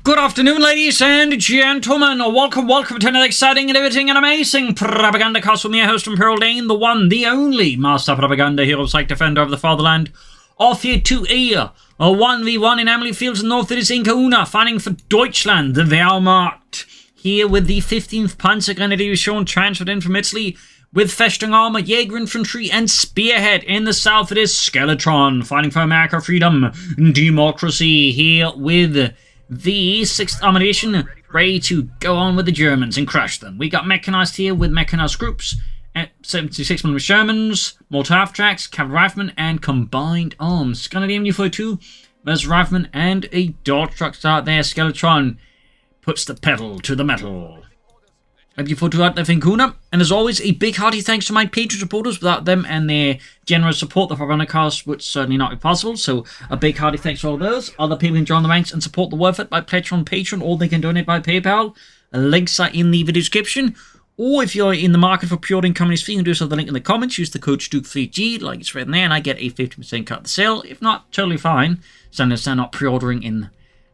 Good afternoon, ladies and gentlemen. Welcome to another exciting, innovating, and amazing Propagandacast with me, host Imperial Dane, the one, the only Master Propaganda Hero, Psych Defender of the Fatherland. Off here to a 1v1 in Amilly Fields north. It is IncaUna, fighting for Deutschland, the Wehrmacht. Here with the 15th Panzergrenadier transferred in from Italy, with Festung Armor, Jaeger Infantry, and Spearhead. In the south, it is Skeletron, fighting for America, freedom, democracy. Here with the 6th Armor, ready to go on with the Germans and crush them. We got Mechanized here with Mechanized groups, 76mm Shermans, mortar half-tracks, cavalry riflemen, and combined arms. Gonna be MD42 versus riflemen and a dodge truck start there. Skeletron puts the pedal to the metal. MD42 out there for InKuna, and as always, a big hearty thanks to my Patreon supporters. Without them and their generous support, the Propagandacast would certainly not be possible, so a big hearty thanks to all of those. Other people can join the ranks and support the work by pledge on Patreon, or they can donate by PayPal. Links are in the video description. Or if you're in the market for pure income fee, you can do so with the link in the comments. Use the code STUK3G, like it's written there, and I get a 50% cut of the sale. If not, totally fine. So I understand not pre-ordering in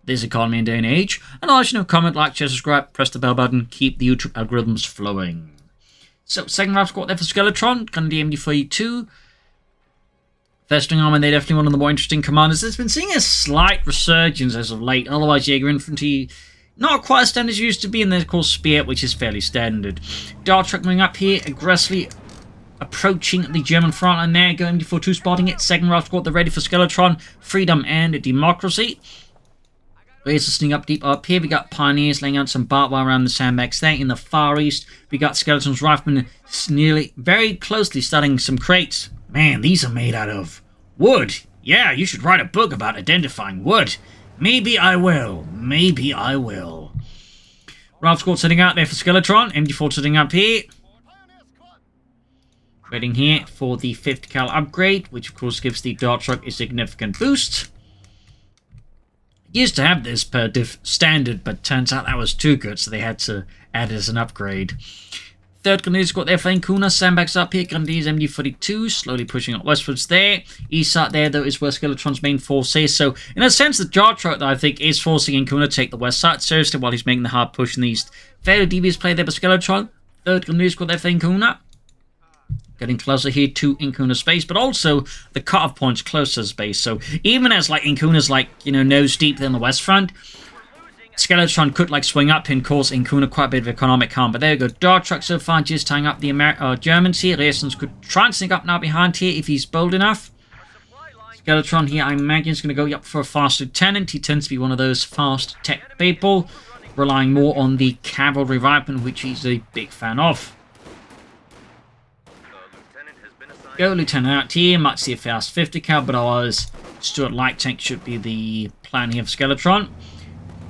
this economy and day and age. And I'll let you know, comment, like, share, subscribe, press the bell button, keep the YouTube algorithms flowing. So, second round squad there for Skeletron, gonna be MD42. Festung Armor, they're definitely one of the more interesting commanders. There's been seeing a slight resurgence as of late. Otherwise, Jaeger Infantry, not quite as standard as used to be, and then of course Spear, which is fairly standard. Dart Truck moving up here, aggressively approaching the German front line there. Going MD42, spotting it. Second round squad, they're ready for Skeletron, freedom and democracy. Rays are sneaking up deep up here. We got Pioneers laying out some barbed wire around the sandbags there. In the far east, we got Skeleton's riflemen nearly very closely studying some crates. Man, these are made out of wood. Yeah, you should write a book about identifying wood. Maybe I will. Maybe I will. Ralph squad sitting out there for Skeletron. MD4 sitting up here. Waiting here for the 5th cal upgrade, which of course gives the dart truck a significant boost. Used to have this per diff standard, but turns out that was too good, so they had to add it as an upgrade. 3rd Grenadier squad there for InKuna, sandbags up here, Grenadiers MD42, slowly pushing up westwards there. East side there, though, is where Skeletron's main force is, so in a sense, the dart truck, I think, is forcing InKuna to take the west side seriously while he's making the hard push in the east. Fairly devious play there by Skeletron. 3rd Grenadier squad there for InKuna. Getting closer here to InKuna's space, but also the cutoff point's closer to space. So even as like InKuna's like, you know, nose deep there on the west front, Skeletron could like swing up and cause InKuna quite a bit of economic harm. But there you go. Dart truck so far just tying up the Germans here. Reasons could try and sneak up now behind here if he's bold enough. Skeletron here, I imagine, is going to go up for a fast lieutenant. He tends to be one of those fast tech people, relying more on the cavalry rifleman, which he's a big fan of. Go Lieutenant out here, might see a fast 50 cal, but otherwise Stuart Light Tank should be the plan here of Skeletron.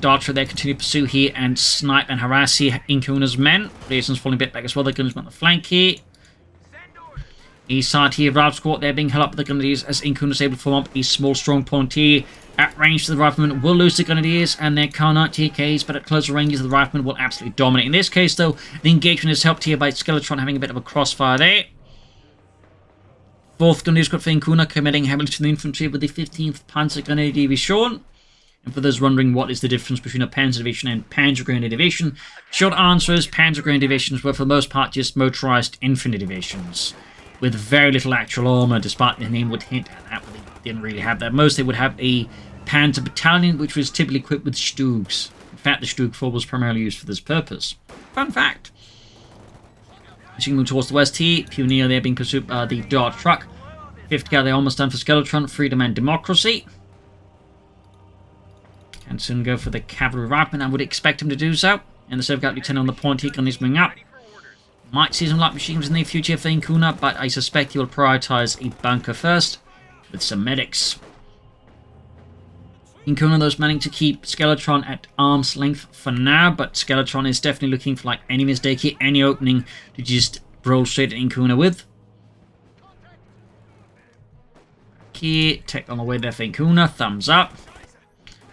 Darter there continue to pursue here and snipe and harass here InKuna's men. Reasons falling a bit back as well, the guns on the flank here. East side here, Ralph squad there being held up by the Grenadiers as InKuna's able to form up a small strong point here. At range, the riflemen will lose the Grenadiers and their Carnot TKs, but at closer ranges, the riflemen will absolutely dominate. In this case, though, the engagement is helped here by Skeletron having a bit of a crossfire there. 4th Grenadier squad for InKuna, committing heavily to the infantry with the 15th Panzergrenadier Division. And for those wondering what is the difference between a Panzer Division and Panzergrenadier Division, short answer is Panzergrenadier Divisions were for the most part just motorized infantry divisions with very little actual armor, despite the name would hint at that, but they didn't really have that. Most they would have a Panzer Battalion, which was typically equipped with Stugs. In fact, the Stug 4 was primarily used for this purpose. Fun fact. As you move towards the west here, Pioneer there being pursued by the dart truck. 5th cal, they're almost done for Skeletron, freedom and democracy. And soon go for the cavalry rifleman, I would expect him to do so. And the 7th cal lieutenant on the point here, can moving up. Might see some light machines in the future for InKuna, but I suspect he will prioritize a bunker first, with some medics. InKuna, those managing to keep Skeletron at arm's length for now, but Skeletron is definitely looking for like any mistake here, any opening to just roll straight at InKuna with. Here, tech on the way there for InKuna, thumbs up.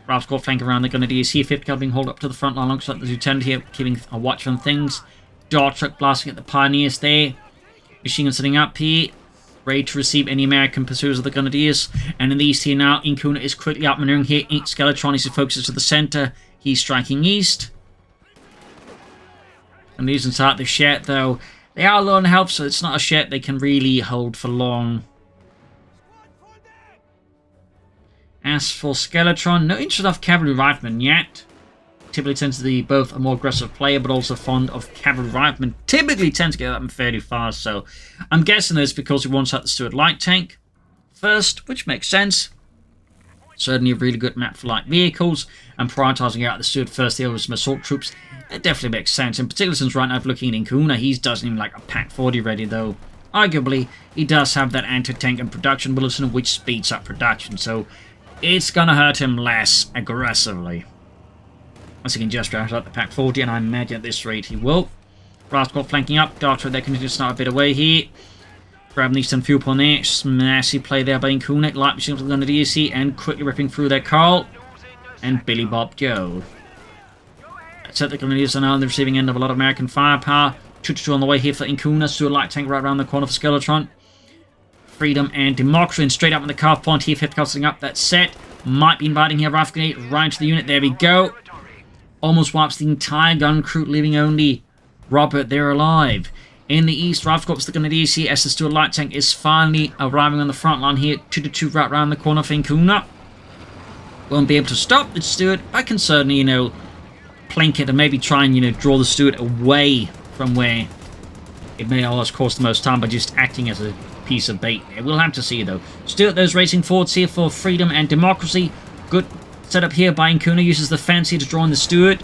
Ralph squad flank around the Grenadiers here, 5th cal being hauled up to the front line alongside the lieutenant here, keeping a watch on things. Dart truck blasting at the Pioneers there. Machine gun sitting up here. ready to receive any American pursuers of the Grenadiers. And in the east here now, InKuna is quickly outmaneuvering here. Skeletron is focused to the center. He's striking east. And these inside the shed, though, they are low on health, so it's not a shed they can really hold for long. As for Skeletron, no interest of cavalry riflemen yet. Typically tends to be both a more aggressive player, but also fond of cavalry riflemen. Typically tends to get them fairly fast, so I'm guessing it's because he wants out the Stuart light tank first, which makes sense. Certainly a really good map for light vehicles, and prioritising out the Stuart first here with some assault troops, it definitely makes sense. In particular, since right now, if looking at InKuna, he doesn't even like a Pack 40 ready, though. Arguably, he does have that anti-tank and production bulletin, which speeds up production, so it's gonna hurt him less aggressively. Once he can just drive out the Pack 40, and I imagine at this rate he will. Rascal flanking up, Dark Red, they continue to start a bit away here. Grabbing these 10 fuel upon there, massive play there by InKuna, light machines on the DSC, and quickly ripping through their Carl. And Billy Bob Joe. That's it, the Grenadiers are now on the receiving end of a lot of American firepower. 2-2 on the way here for InKuna, Stuart light tank right around the corner for Skeletron. Freedom and Democracy, and straight up in the carve point here, fifth costing up that set. Might be inviting here, Rifle Grenade right into the unit, there we go. Almost wipes the entire gun crew, leaving only Robert there alive. In the east, Rifle Corps, the Grenadiers here, as the Stuart light tank is finally arriving on the front line here, 2-2 right around the corner for InKuna. Won't be able to stop the Stuart. I can certainly, you know, plink it and maybe try and, you know, draw the Stuart away from where it may almost cost the most time by just acting as a piece of bait. We'll have to see, though. Stuart, those racing forwards here for freedom and democracy. Good setup here by InKuna. Uses the fence here to draw in the Stuart.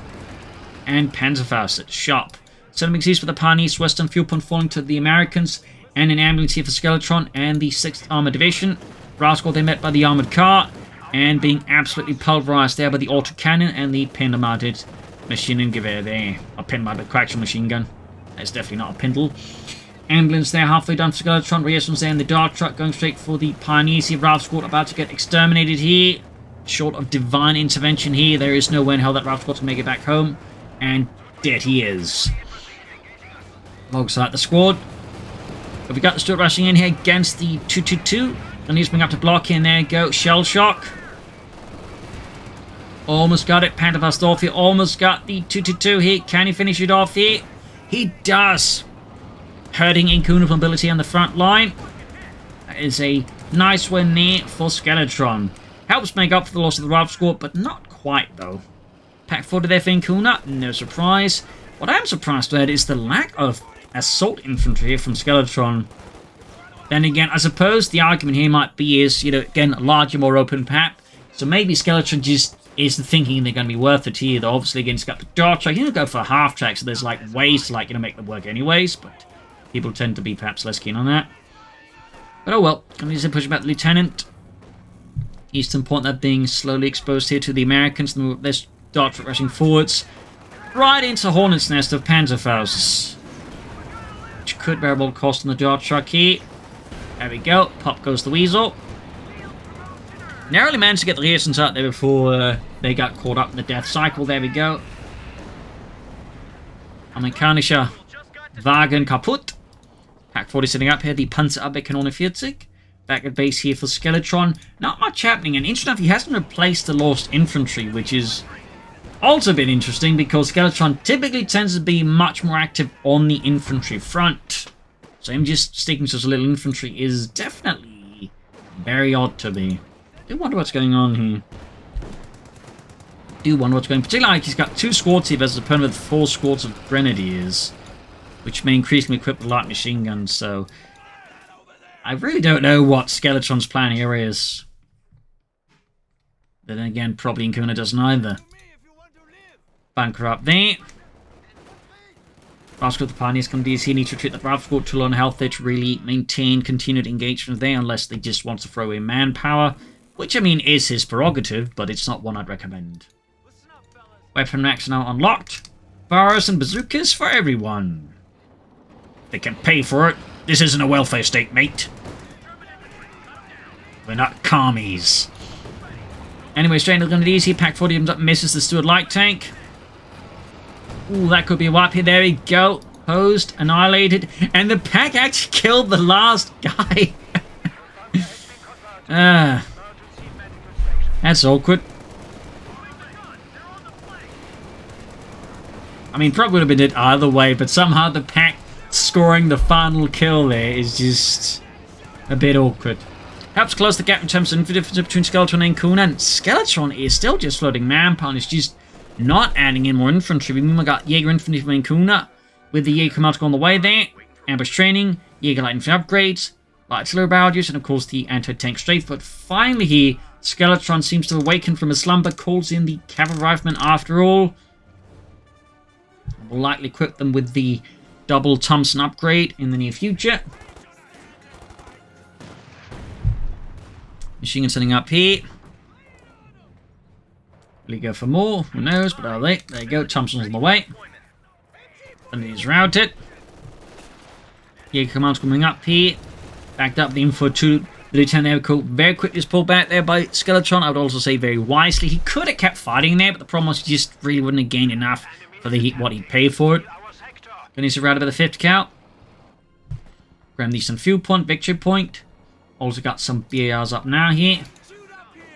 And Panzerfaust at sharp. Setup exists for the Pioneers, Western fuel point falling to the Americans. And an ambulance here for Skeletron and the 6th Armored Division. Rascal, they met by the armored car. And being absolutely pulverized there by the autocannon and the pin-mounted machine and gewehr there. A pin-mounted coaxial machine gun. That's definitely not a Pindle. Ambulance there, halfway done for Skeletron. Reasons there in the dark truck, going straight for the Pioneers here. Ralph Squad about to get exterminated here. Short of divine intervention here, there is no way in hell that Ralph Squad can make it back home. And dead he is. Alongside the squad. But we got the Stuart rushing in here against the 2-2-2. And he's bring up to block here, and there you go. Shell shock. Almost got it. Panterfast off here. Almost got the 2-2-2 here. Can he finish it off here? He does. Hurting InKuna mobility on the front line. That is a nice win there for Skeletron. Helps make up for the loss of the Ralph squad, but not quite, though. Pack 40 there for InKuna. No surprise. What I am surprised at is the lack of assault infantry here from Skeletron. Then again, I suppose the argument here might be is, you know, again, a larger, more open map. So maybe Skeletron just isn't thinking they're going to be worth it here. Though obviously, again, it's got the dart track. You know, go for a half track, so there's like ways to, like, you know, make them work anyways. But people tend to be perhaps less keen on that. But oh well. Can we just push back the Lieutenant? Eastern Point, that being slowly exposed here to the Americans. And there's dart track rushing forwards. Right into Hornet's Nest of Panzerfausts. Which could bear a bold cost on the dart truck here. There we go. Pop goes the Weasel. Narrowly managed to get the Leersons out there before they got caught up in the death cycle. There we go. Amerikanischer Wagen kaputt. Pack 40 sitting up here. The Panzerabwehrkanone 40. Back at base here for Skeletron. Not much happening. And interesting enough, he hasn't replaced the lost infantry, which is also a bit interesting because Skeletron typically tends to be much more active on the infantry front. So him just sticking to a little infantry is definitely very odd to me. I do wonder what's going on here. Particularly like he's got 2 squads here versus a opponent with 4 squads of Grenadiers, which may increasingly equip the light machine guns, so I really don't know what Skeletron's plan here is. But then again, probably InKuna doesn't either. Bunker up there. Rascal, the Pioneers come DC, need to retreat the Ralph squad to low on health there to really maintain continued engagement there, unless they just want to throw in manpower, which I mean is his prerogative, but it's not one I'd recommend. Weapon racks now unlocked. Bars and bazookas for everyone. They can pay for it. This isn't a welfare state, mate. We're not commies. Anyway, straight into the Grenadiers here. Pack 40 comes up and misses the Stuart light tank. Ooh, that could be a wipe here. There we go. Posed, annihilated, and the pack actually killed the last guy. That's awkward. I mean, probably would have been it either way, but somehow the pack scoring the final kill there is just a bit awkward. Helps close the gap in terms of the difference between Skeletron and InKuna, and Skeletron is still just floating manpower, and it's just not adding in more infantry. We've got Jaeger Infantry and InKuna, with the Jaeger Command on the way there, ambush training, Jaeger light infantry upgrades, light artillery barrages, and of course the anti-tank strafe. But finally here, Skeletron seems to awaken from his slumber, calls in the cavalry riflemen after all. Will likely equip them with the double Thompson upgrade in the near future. Machine gun setting up here. Will he go for more? Who knows, but are they? There you go, Thompson's on the way. And he's routed. Jaeger Command's coming up here. Backed up the info to the Lieutenant Airco. Very quickly just pulled back there by Skeletron. I would also say very wisely. He could have kept fighting there, but the problem was he just really wouldn't have gained enough for the what he'd paid for it. Gonna surrounded by the 5th count. Grab these some fuel point, victory point. Also got some BARs up now here.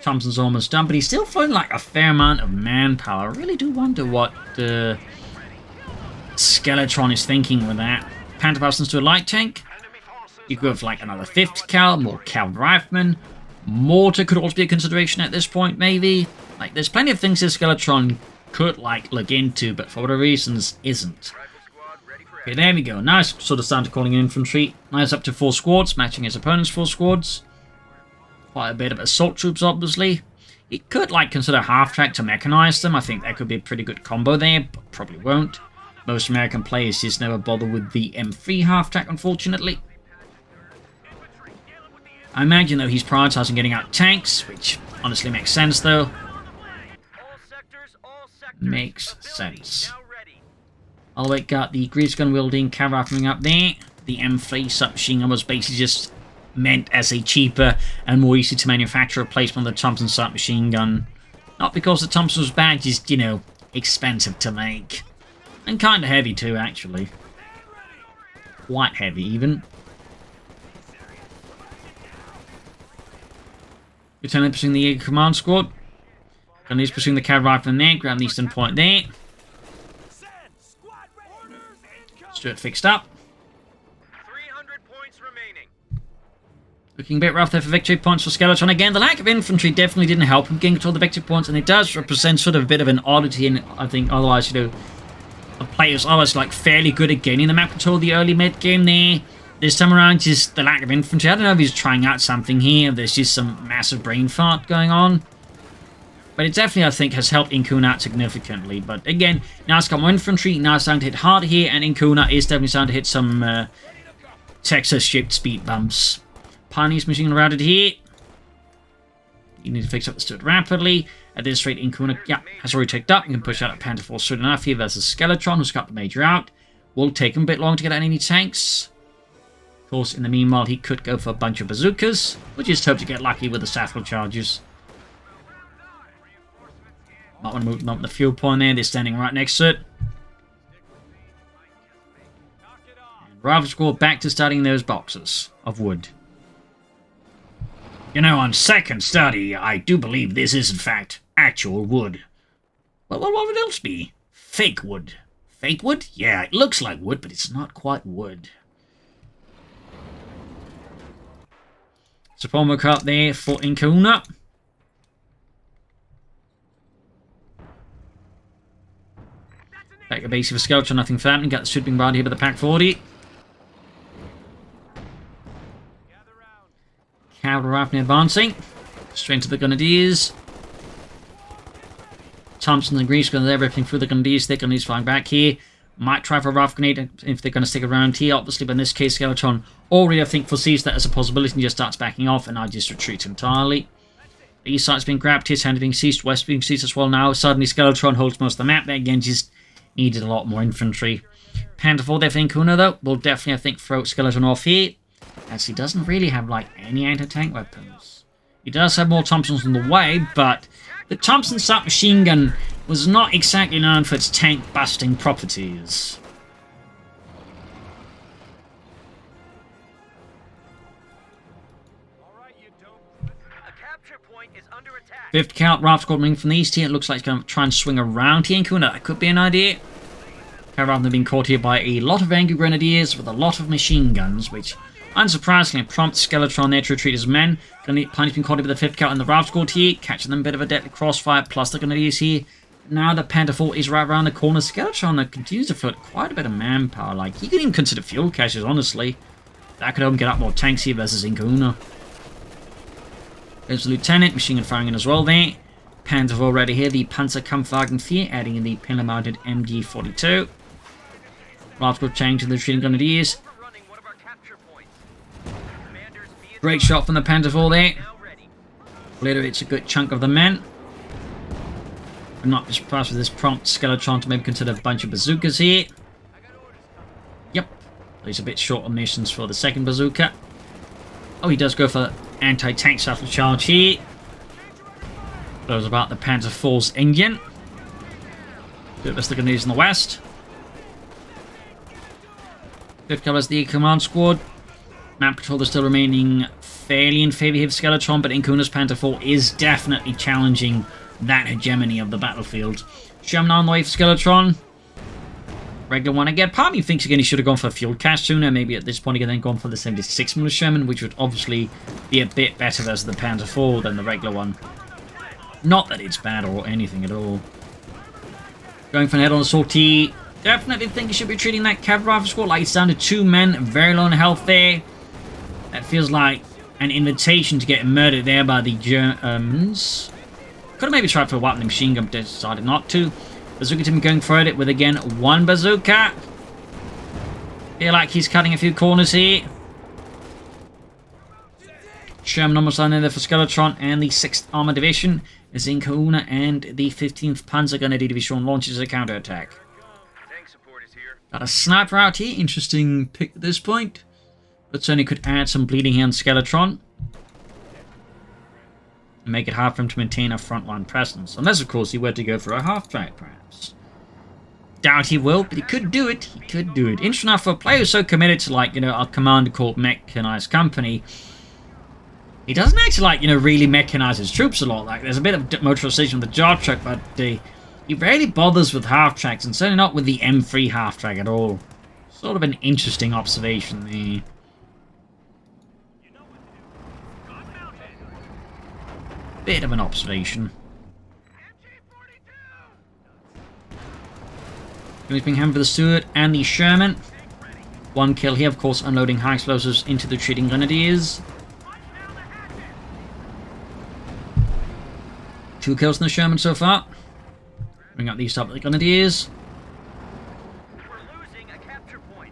Thompson's almost done, but he's still floating like a fair amount of manpower. I really do wonder what Skeletron is thinking with that. Panther Parsons to a light tank. You could go for like another 50 cal, more cavalry riflemen. Mortar could also be a consideration at this point, maybe. Like, there's plenty of things this Skeletron could like look into, but for whatever reasons isn't. Okay, there we go. Nice sort of starting to calling in infantry. Nice up to 4 squads, matching his opponent's 4 squads. Quite a bit of assault troops, obviously. He could like consider half-track to mechanize them. I think that could be a pretty good combo there, but probably won't. Most American players just never bother with the M3 half-track, unfortunately. I imagine, though, he's prioritizing getting out tanks, which honestly makes sense, though. Makes sense. Alright, got the grease gun wielding cavalry coming up there. The M3 submachine gun was basically just meant as a cheaper and more easy to manufacture replacement of the Thompson submachine gun. Not because the Thompson was bad, just, you know, expensive to make. And kind of heavy too, actually. Quite heavy, even. Lieutenant pursuing the Jaeger Command Squad. And he's pursuing the cavalry rifle in there. Grab the eastern point there. Stuart fixed up. 300 points remaining. Looking a bit rough there for victory points for Skeletron. Again, the lack of infantry definitely didn't help him getting all the victory points, and it does represent sort of a bit of an oddity, and I think otherwise, you know, the players are always like fairly good at gaining the map control the early mid game there. This time around, just the lack of infantry. I don't know if he's trying out something here, if there's just some massive brain fart going on. But it definitely, I think, has helped InKuna out significantly. But again, now it's got more infantry, now it's starting to hit hard here, and InKuna is definitely starting to hit some Texas-shaped speed bumps. Pioneer's machine gun routed here. You need to fix up the Stuart rapidly. At this rate, InKuna, yeah, has already ticked up. You can push out a Panther Force soon enough here versus Skeletron, who's got the Major out. Will take him a bit long to get out any tanks. Of course, in the meanwhile, he could go for a bunch of bazookas. We'll just hope to get lucky with the satchel charges. Might want to move them up the fuel point there. They're standing right next to it. And Rifle Squad back to starting those boxes of wood. You know, on second study, I do believe this is in fact actual wood. Well, what would it else be? Fake wood. Fake wood? Yeah, it looks like wood, but it's not quite wood. Support work up there for InKuna. Back to base for Skeletron, nothing fat. Got the sweeping guard here by the Pack 40. Cavalry riflemen advancing. Straight to the Grenadiers. Thompson and Grease going to everything through the Grenadiers. They're Grenadiers flying back here. Might try for a rifle grenade if they're going to stick around here, obviously, but in this case, Skeletron already, I think, foresees that as a possibility and just starts backing off, and I just retreat entirely. The east side's being grabbed, his hand being seized, west being seized as well now. Suddenly, Skeletron holds most of the map there again, just needed a lot more infantry. Panther 4 there for InKuna, though, will definitely, I think, throw Skeletron off here, as he doesn't really have, like, any anti-tank weapons. He does have more Thompsons on the way, but the Thompson submachine gun was not exactly known for its tank-busting properties. Fifth count, Raft Squad moving from the east here. It looks like it's going to try and swing around here. InKuna, that could be an idea. However, they've been caught here by a lot of angry grenadiers with a lot of machine guns, which unsurprisingly prompts Skeletron there to retreat his men. Planet's been caught here with the 5th Cav and the Rav Squad here, catching them a bit of a deadly crossfire, plus the grenadiers here. Now the Panther 4 is right around the corner. Skeletron continues to float quite a bit of manpower. Like, you could even consider fuel caches, honestly. That could help him get up more tanks here versus IncaUna. There's the Lieutenant, machine gun firing in as well there. Panther 4 already here, the Panzerkampfwagen 4, adding in the pillar-mounted MG42. Rav Squad changing the retreating grenadiers. Great shot from the Panther 4 there. Later, it's a good chunk of the men. I'm not surprised with this prompt Skeletron to maybe consider a bunch of bazookas here. Yep. He's a bit short on missions for the second bazooka. Oh, he does go for anti-tank shuttle charge here. Those about the Panther 4's engine. Good best looking news in the west. Good covers the command squad. Map control is still remaining fairly in favor of Skeletron, but InKuna's Panther 4 is definitely challenging that hegemony of the battlefield. Sherman on the way for Skeletron. Regular one again. Part of me thinks again he should have gone for a field cache sooner. Maybe at this point again then gone for the 76mm Sherman, which would obviously be a bit better versus the Panther 4 than the regular one. Not that it's bad or anything at all. Going for an head-on sortie. Definitely think he should be treating that Cav Rifle Squad like it's down to 2 men. Very low in health there. That feels like an invitation to get murdered there by the Germans. Could have maybe tried for a weapon machine gun, but decided not to. Bazooka team going for it with again 1 bazooka. Feel like he's cutting a few corners here. Sherman almost on there for Skeletron and the 6th Armored Division as IncaUna and the 15th Panzer Grenadier Division launches a counterattack. Got a sniper out here. Interesting pick at this point. But certainly could add some bleeding here on Skeletron. And make it hard for him to maintain a frontline presence. Unless, of course, he were to go for a half-track, perhaps. Doubt he will, but he could do it. He could do it. Interesting enough, for a player who's so committed to, like, you know, a commander called Mechanized Company, he doesn't actually, like, you know, really mechanize his troops a lot. Like, there's a bit of motorization with the job truck, but he rarely bothers with half-tracks, and certainly not with the M3 half-track at all. Sort of an interesting observation there. Bit of an observation. He's being hammered for the Stewart and the Sherman. 1 kill here, of course, unloading high explosives into the retreating grenadiers. 2 kills in the Sherman so far. Bring up these top of the grenadiers. We're losing a capture point.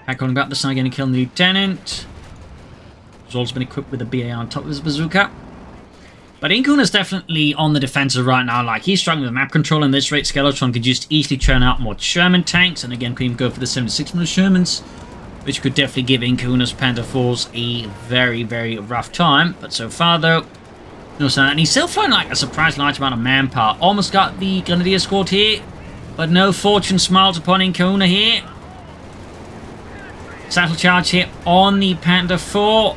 Back on about this time, getting killing the Lieutenant. He's also been equipped with a BA on top of his bazooka. But InKuna's definitely on the defensive right now. Like, he's struggling with map control, and this rate Skeletron could just easily churn out more Sherman tanks. And again, could even go for the 76mm Shermans, which could definitely give InKuna's Panther 4s a very, very rough time. But so far, though, no sign. And he's still flying like a surprising large amount of manpower. Almost got the Grenadier squad here, but no fortune smiles upon InKuna here. Satchel charge here on the Panther 4,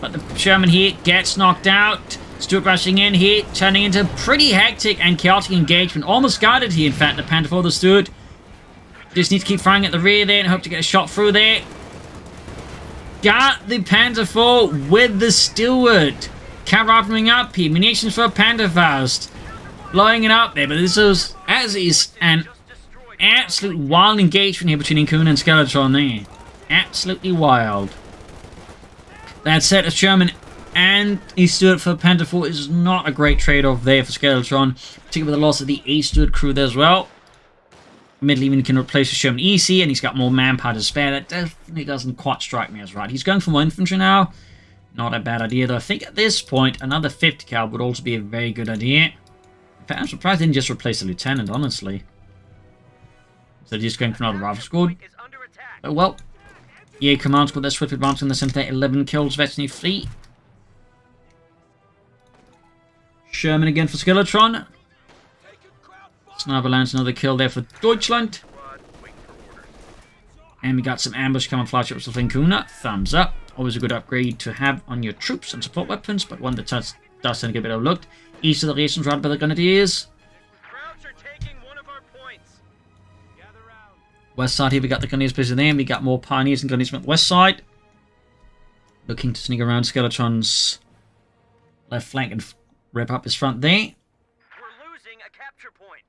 but the Sherman here gets knocked out. Stewart rushing in here, turning into pretty hectic and chaotic engagement. Almost guarded here, in fact, the Panther 4, the Stewart. Just need to keep firing at the rear there and hope to get a shot through there. Got the Panther 4 with the Stewart. Carrying up here. Munitions for Panther Faust. Blowing it up there, but this is, as is, an absolute wild engagement here between InKuna and Skeletron there. Absolutely wild. That said, a Sherman and a Stewart for Panther 4 is not a great trade-off there for Skeletron, particularly with the loss of the A Stewart crew there as well. Middle even can replace the Sherman easy, and he's got more manpower to spare. That definitely doesn't quite strike me as right. He's going for more infantry now. Not a bad idea, though. I think at this point, another 50 cal would also be a very good idea. In fact, I'm surprised they didn't just replace the Lieutenant, honestly. So they're just going for another rifle squad. Oh well. Yeah, command squad, that's swift advancing in the center there. 11 kills, veteran fleet. Sherman again for Skeletron. Sniper lands another kill there for Deutschland. And we got some ambush camouflage up with InKuna. Thumbs up. Always a good upgrade to have on your troops and support weapons, but one that does Does tend to get a bit overlooked. East of the race right by the Grenadiers. Krauts are taking one of our points. Gather round. West side here, we got the Grenadiers position there, and we got more Pioneers and Grenadiers on the west side. Looking to sneak around Skeletron's left flank and rip up his front there. We're losing a capture point.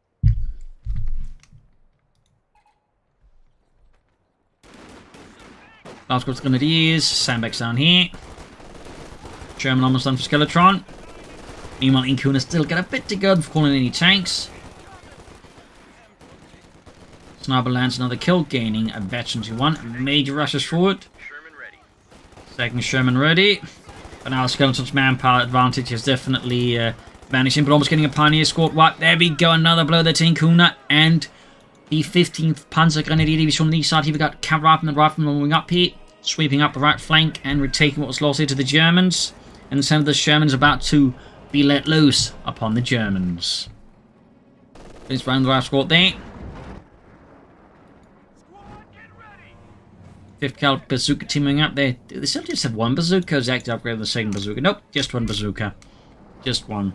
Last goes the Grenadiers. Sandbags down here. German almost done for Skeletron. Meanwhile, InKuna still got a bit to go before calling any tanks. Sniper lands another kill, gaining a veteran to 1. Major rushes forward. Sherman ready. Second Sherman ready. But now Skeleton's manpower advantage is definitely vanishing, but almost getting a Pioneer squad wipe. There we go, another blow there to InKuna. And the 15th Panzer Grenadier Division on the east side. Here we got Cav Rifleman and Rifleman moving up here, sweeping up the right flank and retaking what was lost here to the Germans. And the center of the Sherman's about to be let loose upon the Germans. It's round the right squad there. 5th Cal bazooka teaming up there. Do they still just have one bazooka? Is actually upgraded the second bazooka? Nope, just one bazooka. Just one.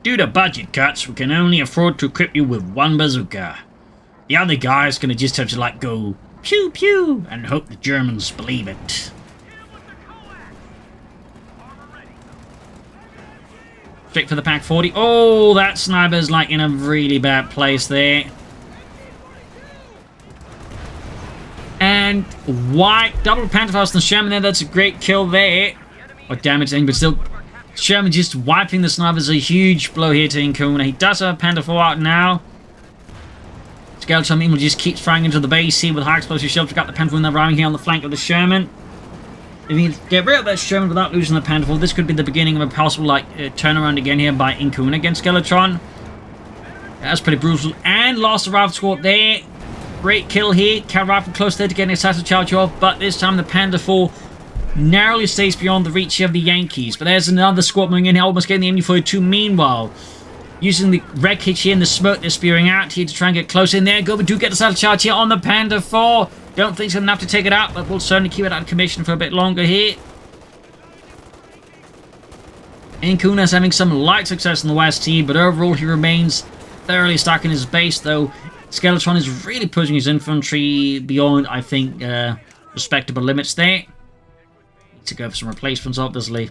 Due to budget cuts, we can only afford to equip you with one bazooka. The other guy is going to just have to like go pew pew and hope the Germans believe it. Straight for the Pack 40. Oh, that sniper's like in a really bad place there. And white double Panterfaust and Sherman there. That's a great kill there. Or damage thing, but still, Sherman just wiping the snipers. A huge blow here to InKuna. He does have a Panther 4 out now. Skeleton will just keep firing into the base here with high explosive shells. We've got the Panther 4 arriving here on the flank of the Sherman. If you get rid of that Sherman without losing the Panther 4, this could be the beginning of a possible turnaround again here by InKuna against Skeletron. That's pretty brutal. And lost the rifle squad there. Great kill here. Cav Rifle close there to getting a assassin charge off, but this time the Panther 4 narrowly stays beyond the reach of the Yankees. But there's another squad moving in here, almost getting the MD-42. Meanwhile, using the wreckage here and the smoke they're spewing out here to try and get close in there. We do get the assassin charge here on the Panther 4. Don't think it's enough to take it out, but we'll certainly keep it out of commission for a bit longer here. InKuna's having some light success in the west team, but overall he remains thoroughly stuck in his base, though Skeletron is really pushing his infantry beyond, I think, respectable limits there. Need to go for some replacements, obviously.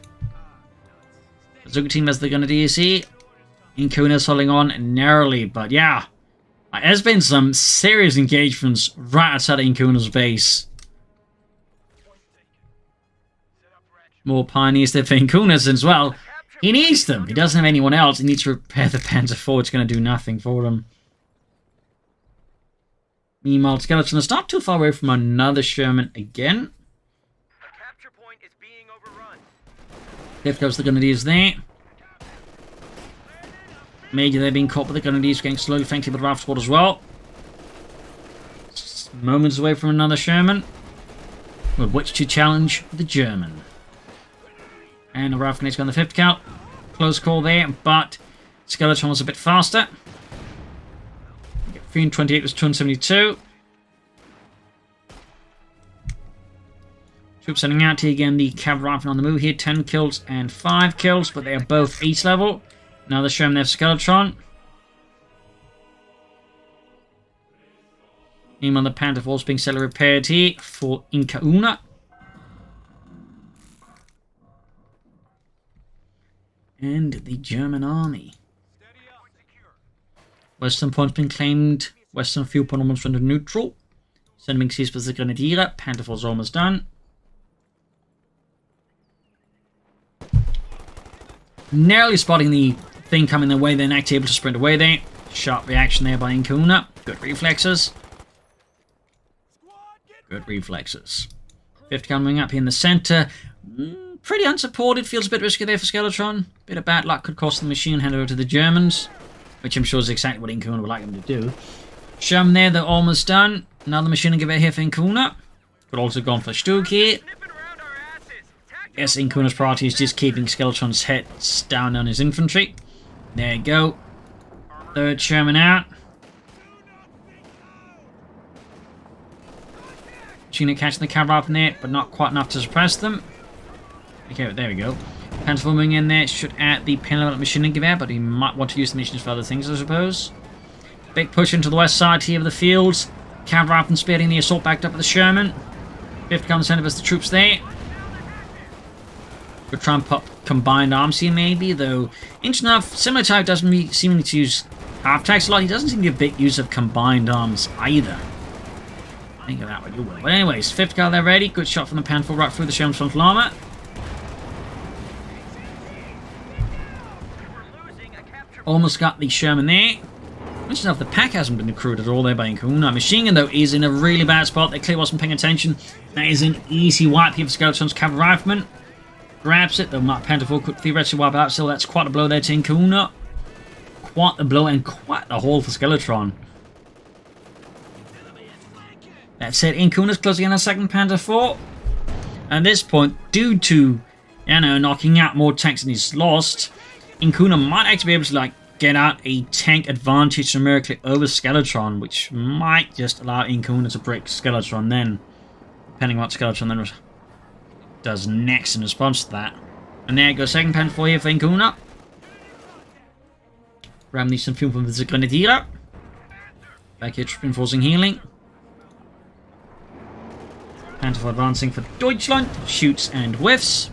Bazooka team as they're going to do here. InKuna's holding on narrowly, but yeah. There's been some serious engagements right outside of InKuna's base. More Pioneers there for InKuna's as well. He needs them. He doesn't have anyone else. He needs to repair the Panther 4. It's going to do nothing for him. Meanwhile, Skeleton is not too far away from another Sherman again. A capture point is being overrun. There goes the Grenadiers there. Major there being caught, but the Grenadiers getting slowly flanked by the Rifle Squad as well. Moments away from another Sherman, with which to challenge the German. And the Rifle Grenadiers go on the 5th count. Close call there, but Skeletron was a bit faster. 328 was 272. Troops sending out here again. The Cav Rifle on the move here. 10 kills and 5 kills, but they are both 8 level. Now the Sherman there for Skeletron. Meanwhile, the Panther 4 is being slightly repaired here for IncaUna. And the German army. Western point's been claimed. Western fuel point almost rendered neutral. Sending seas for the Grenadier. Panther 4's almost done. Narrowly spotting the thing coming their way, then actually able to sprint away there. Sharp reaction there by InKuna. Good reflexes. Good reflexes. 5th coming up here in the center. Pretty unsupported. Feels a bit risky there for Skeletron. Bit of bad luck could cost the machine hand over to the Germans, which I'm sure is exactly what InKuna would like them to do. Sherman there, they're almost done. Another machine gun here for InKuna. Could also gone for Stuck here. Yes, InKuna's priority is just keeping Skeletron's heads down on his infantry. There you go. 3rd Sherman out. Machine catching the Cav Rifle in there, but not quite enough to suppress them. Okay, there we go. Panther 4 moving in there. Should add the Penalty Machine Gewehr, but he might want to use the missions for other things, I suppose. Big push into the west side here of the fields. Cavalry Riflemen speeding the assault backed up with the Sherman. 5th Gun Center of the troops there. We'll try and pop combined arms here maybe, though. Interesting enough, similar type doesn't really seem to use half-tax a lot. He doesn't seem to be a big use of combined arms either. Think of that what you will. But anyways, 5th Gun there ready. Good shot from the Panther right through the Sherman's frontal armor. Almost got the Sherman there. Interesting enough, the pack hasn't been accrued at all there by IncaUna. Machine Gun, though, is in a really bad spot. They clearly wasn't paying attention. That is an easy wipe here for Skeletron's Cavalry Rifleman. Grabs it, though Panther 4 could theoretically wipe out. Still, that's quite a blow there to IncaUna. Quite the blow and quite the haul for Skeletron. That said, IncaUna's closing in a second Panther 4. At this point, due to, knocking out more tanks than he's lost, IncaUna might actually be able to, get out a tank advantage numerically over Skeletron, which might just allow IncaUna to break Skeletron then, depending on what Skeletron then does next in response to that. And there goes second Panther 4 here for IncaUna. Ram needs some fuel from the Grenadier. Back here, reinforcing healing. Panther 4 advancing for Deutschland. Shoots and whiffs.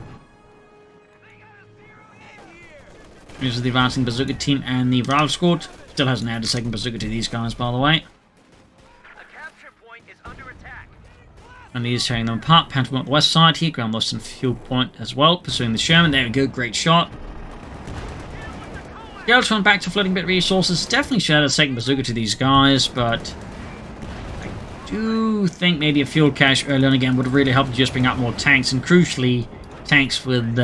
Here's the advancing bazooka team and the Ralph squad. Still hasn't added a second bazooka to these guys, by the way. A capture point is under attack. And he is tearing them apart. Panther on the west side here. Ground lost some fuel point as well. Pursuing the Sherman. There we go. Great shot. Skeletron back to flooding a bit of resources. Definitely should add a second bazooka to these guys, but I do think maybe a fuel cache early on again would really help to just bring up more tanks, and crucially, tanks with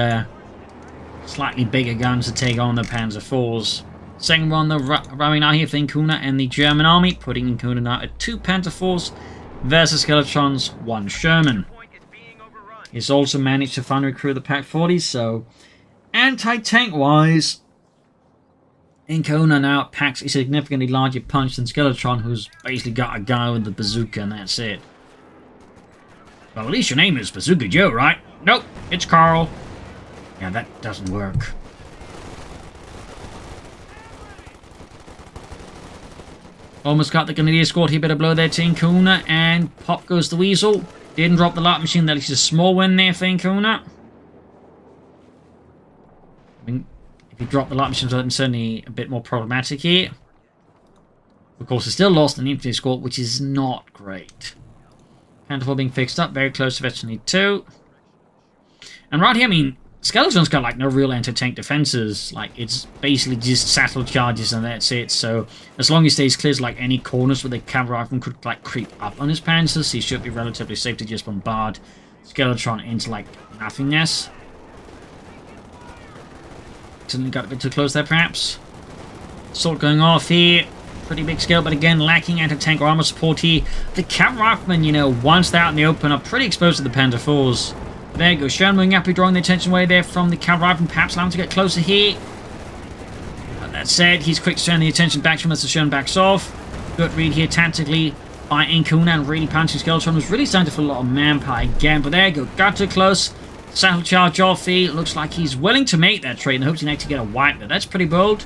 slightly bigger guns to take on the Panzer IVs. Second one, though, rowing out here for IncaUna and the German army, putting IncaUna now at 2 Panther IVs versus Skeletron's 1 Sherman. He's also managed to finally recruit the Pack 40s, so anti-tank wise, IncaUna now packs a significantly larger punch than Skeletron, who's basically got a guy with the bazooka and that's it. Well, at least your name is Bazooka Joe, right? Nope, it's Carl. Yeah, that doesn't work. Almost got the Grenadier squad here, bit of blow there to IncaUna, and pop goes the Weasel. Didn't drop the light machine, that is a small win there for IncaUna. I mean, if you drop the light machine, it's certainly a bit more problematic here. Of course, it's still lost an infantry squad, which is not great. Panther 4 being fixed up, very close to Veteran 2. And right here, I mean, Skeletron's got no real anti-tank defenses. It's basically just satchel charges and that's it. So as long as he stays clear of any corners where the cavalry rifleman could creep up on his panzers, he should be relatively safe to just bombard Skeletron into nothingness. Suddenly got a bit too close there perhaps. Assault going off here. Pretty big scale, but again lacking anti-tank or armor support here. The cavalry riflemen, once they're out in the open, are pretty exposed to the Panther IVs. There you go, Sherman moving up, drawing the attention away there from the cavalry rifleman, perhaps allowing him to get closer here. But that said, he's quick to turn the attention back to him as the Sherman backs off. Good read here tactically by IncaUna, and really punching Skeletron, was really starting to feel a lot of manpower again. But there you go, got too close. Satchel charge off here. Looks like he's willing to make that trade and hopes he can actually get a wipe there. That's pretty bold.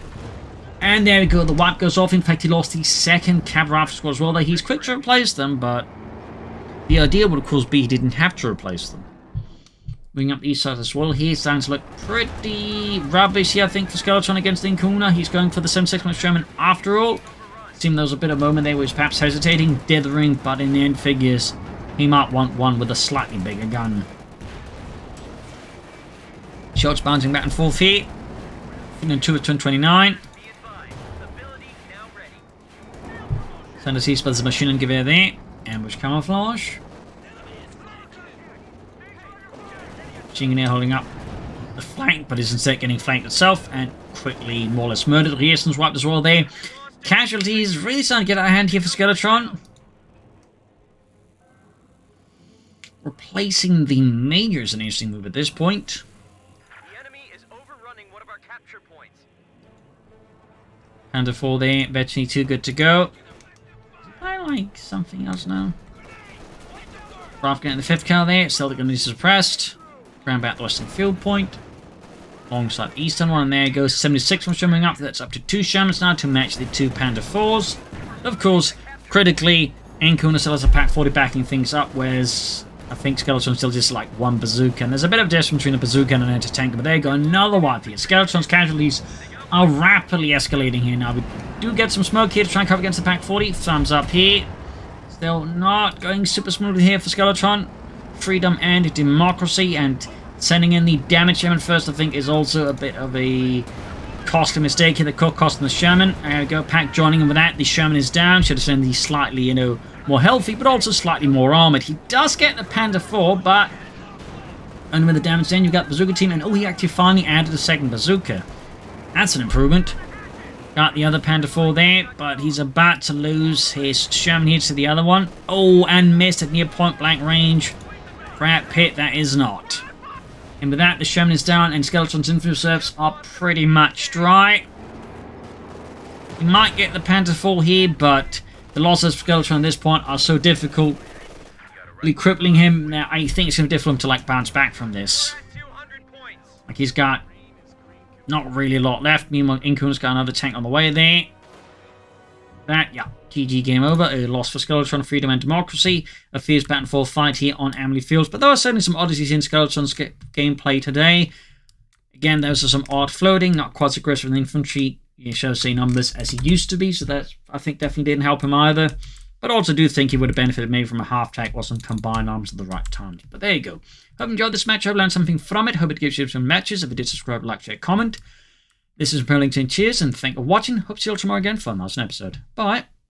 And there we go, the wipe goes off. In fact, he lost the second cavalry rifle squad as well. He's quick to replace them, but the idea would of course be he didn't have to replace them. Moving up the east side as well here, starting to look pretty rubbish here, I think, for Skeletron against IncaUna. He's going for the 76mm Sherman after all. Seemed there was a bit of a moment there where he was perhaps hesitating, dithering, but in the end figures he might want one with a slightly bigger gun. Shots bouncing back and forth here. Finland 2 at 29. Send us east by the machine and Gewehr there. Ambush camouflage. Machine gun holding up the flank, but is instead getting flanked itself and quickly more or less murdered. Rierson's wiped as well there. Casualties really starting to get out of hand here for Skeletron. Replacing the Major is an interesting move at this point. The enemy is overrunning one of our capture points. Panther 4 there, Veteran 2 good to go. I like something else now. Ralph getting the 5th cal there, still going to be suppressed. Round about the western field point. Alongside the eastern one, and there goes 76 one swimming up. That's up to 2 Shermans now to match the 2 Panda 4s. Of course, critically, InKuna still has a Pack 40 backing things up, whereas I think Skeletron still just like 1 bazooka. And there's a bit of difference between a bazooka and an anti-tank, but there you go, another wipe here. Skeletron's casualties are rapidly escalating here now. We do get some smoke here to try and cover against the Pack 40. Thumbs up here. Still not going super smoothly here for Skeletron. Freedom and democracy, and sending in the damage Sherman first, I think, is also a bit of a costly mistake here. The cook costing the Sherman. Go Pack joining him with that. The Sherman is down. Should have sent the slightly, you know, more healthy, but also slightly more armored. He does get the Panda 4, but only with the damage then. You've got the Bazooka team, and oh, he actually finally added a second Bazooka. That's an improvement. Got the other Panda 4 there, but he's about to lose his Sherman here to the other one. Oh, and missed at near point blank range. Crap pit, that is not. And with that, the Sherman is down, and Skeletron's infantry reserves are pretty much dry. We might get the Panda 4 here, but the losses for Skeletron at this point are so difficult, really crippling him. Now, I think it's going to be difficult for him to like bounce back from this. Like, he's got not really a lot left. Meanwhile, InKuna's got another tank on the way there. That, yeah, GG, game over. A loss for Skeletron, freedom and democracy. A fierce back and forth fight here on Amilly Fields. But there are certainly some oddities in Skeletron's gameplay today. Again, those are some odd floating, not quite as aggressive in infantry. He shows the numbers as he used to be, so that I think definitely didn't help him either. But I also do think he would have benefited maybe from a half-tack or some combined arms at the right time. But there you go. Hope you enjoyed this match. Hope you learned something from it. Hope it gives you some matches. If you did, subscribe, like, share, comment. This is Imperial LinkedIn. Cheers, and thank you for watching. Hope to see you all tomorrow again for another episode. Bye.